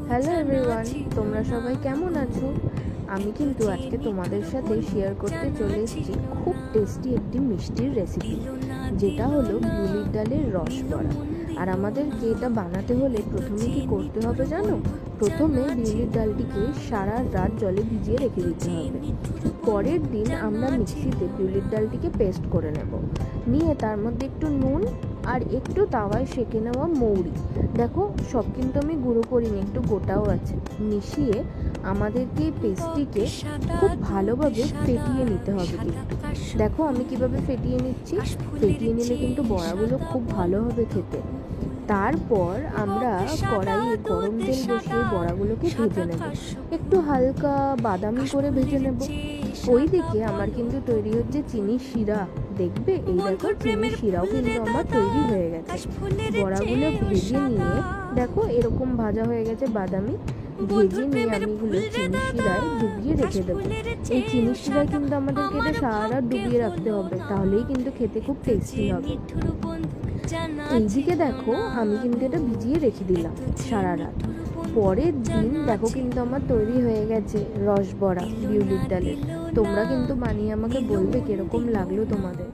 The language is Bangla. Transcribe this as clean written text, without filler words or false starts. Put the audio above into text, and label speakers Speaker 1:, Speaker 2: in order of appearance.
Speaker 1: হ্যালো এভরিওয়ান, তোমরা সবাই কেমন আছো? আমি কিন্তু আজকে তোমাদের সাথে শেয়ার করতে চলে এসেছি খুব টেস্টি একটি মিষ্টির রেসিপি, যেটা হলো বিউলির ডালের রস বড়া। আর আমাদেরকে এটা বানাতে হলে প্রথমে কি করতে হবে জানো? প্রথমে বিউলির ডালটিকে সারা রাত জলে ভিজিয়ে রেখে দিতে হবে। পরের দিন আমরা মিক্সিতে বিউলির ডালটিকে পেস্ট করে নিয়ে তার মধ্যে একটু নুন আর একটু তাওয়ায় সেঁকে নেওয়া মৌরি, দেখো সব কিন্তু আমি গুঁড়ো করিনি, একটু গোটাও আছে, মিশিয়ে আমাদেরকে এই পেস্টটিকে খুব ভালোভাবে ফেটিয়ে নিতে হবে। কিন্তু দেখো আমি কিভাবে ফেটিয়ে নিচ্ছি। ফেটিয়ে নিলে কিন্তু বড়াগুলো খুব ভালো হবে খেতে। তারপর আমরা কড়াইয়ে গরম তেল বসিয়ে বড়াগুলোকে ভেজে নেব, একটু হালকা বাদামি করে ভেজে নেব। ওইদিকে আমার কিন্তু তৈরি হচ্ছে চিনি শিরা। দেখবে এই দেখো চিনির শিরাও কিন্তু আমার তৈরি হয়ে গেছে। বড়াগুলো ভেজে নিয়ে দেখো এরকম ভাজা হয়ে গেছে বাদামি। ভেজে নিয়ে আমি এগুলো চিনি শিরায় ডুবিয়ে রেখে দেবো। এই চিনি শিরায় কিন্তু আমাদেরকে এটা সারা রাত ডুবিয়ে রাখতে হবে, তাহলেই কিন্তু খেতে খুব টেস্টি হবে। এইদিকে দেখো আমি কিন্তু এটা ভিজিয়ে রেখে দিলাম সারা রাত। পরের দিন দেখো কিন্তু আমার তৈরি হয়ে গেছে রস বড়া বিউলির ডালের। তোমরা কিন্তু বানিয়ে আমাকে বলবে কিরকম লাগলো তোমাদের।